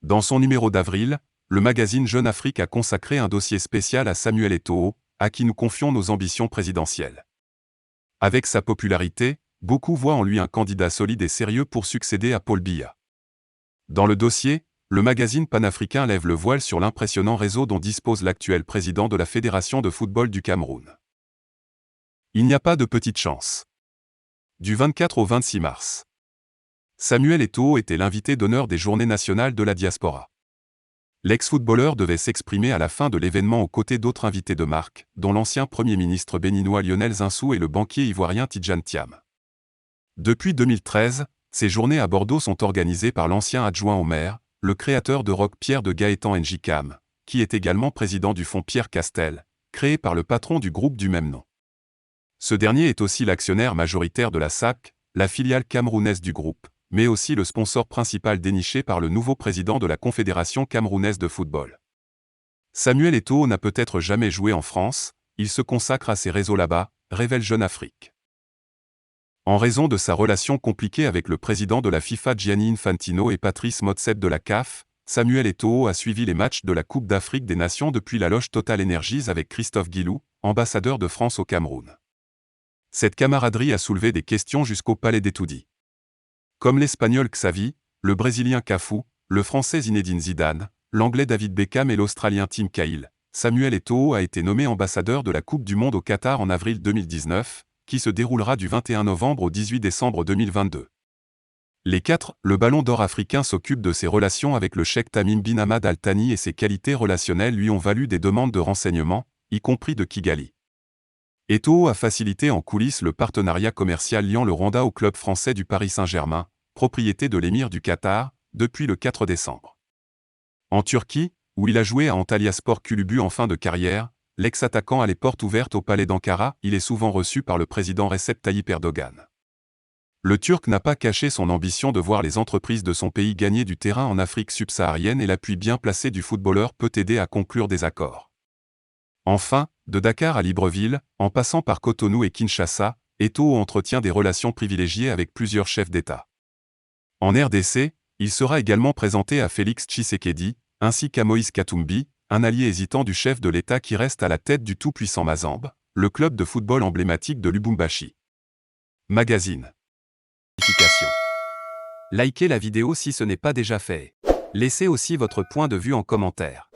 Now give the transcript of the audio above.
Dans son numéro d'avril, le magazine Jeune Afrique a consacré un dossier spécial à Samuel Eto'o, à qui nous confions nos ambitions présidentielles. Avec sa popularité, beaucoup voient en lui un candidat solide et sérieux pour succéder à Paul Biya. Dans le dossier, le magazine panafricain lève le voile sur l'impressionnant réseau dont dispose l'actuel président de la Fédération de football du Cameroun. Il n'y a pas de petite chance. Du 24 au 26 mars. Samuel Eto'o était l'invité d'honneur des Journées nationales de la diaspora. L'ex-footballeur devait s'exprimer à la fin de l'événement aux côtés d'autres invités de marque, dont l'ancien Premier ministre béninois Lionel Zinsou et le banquier ivoirien Tidjane Thiam. Depuis 2013, ces journées à Bordeaux sont organisées par l'ancien adjoint au maire, le créateur de rock Pierre de Gaëtan Njikam, qui est également président du fonds Pierre Castel, créé par le patron du groupe du même nom. Ce dernier est aussi l'actionnaire majoritaire de la SAC, la filiale camerounaise du groupe, mais aussi le sponsor principal déniché par le nouveau président de la Confédération camerounaise de football. Samuel Eto'o n'a peut-être jamais joué en France, il se consacre à ses réseaux là-bas, révèle Jeune Afrique. En raison de sa relation compliquée avec le président de la FIFA Gianni Infantino et Patrice Motsepe de la CAF, Samuel Eto'o a suivi les matchs de la Coupe d'Afrique des Nations depuis la loge Total Energies avec Christophe Guilou, ambassadeur de France au Cameroun. Cette camaraderie a soulevé des questions jusqu'au palais d'Etoudi. Comme l'Espagnol Xavi, le Brésilien Cafu, le Français Zinedine Zidane, l'Anglais David Beckham et l'Australien Tim Cahill, Samuel Eto'o a été nommé ambassadeur de la Coupe du Monde au Qatar en avril 2019, qui se déroulera du 21 novembre au 18 décembre 2022. Les 4, le Ballon d'Or africain s'occupe de ses relations avec le cheikh Tamim bin Hamad Al Thani et ses qualités relationnelles lui ont valu des demandes de renseignements, y compris de Kigali. Eto'o a facilité en coulisses le partenariat commercial liant le Rwanda au club français du Paris Saint-Germain, propriété de l'émir du Qatar, depuis le 4 décembre. En Turquie, où il a joué à Antalyaspor Kulübü en fin de carrière, l'ex-attaquant a les portes ouvertes au palais d'Ankara, il est souvent reçu par le président Recep Tayyip Erdogan. Le Turc n'a pas caché son ambition de voir les entreprises de son pays gagner du terrain en Afrique subsaharienne et l'appui bien placé du footballeur peut aider à conclure des accords. Enfin, de Dakar à Libreville, en passant par Cotonou et Kinshasa, Eto'o entretient des relations privilégiées avec plusieurs chefs d'État. En RDC, il sera également présenté à Félix Tshisekedi, ainsi qu'à Moïse Katumbi, un allié hésitant du chef de l'État qui reste à la tête du tout-puissant Mazembe, le club de football emblématique de Lubumbashi. Magazine. Likez la vidéo si ce n'est pas déjà fait. Laissez aussi votre point de vue en commentaire.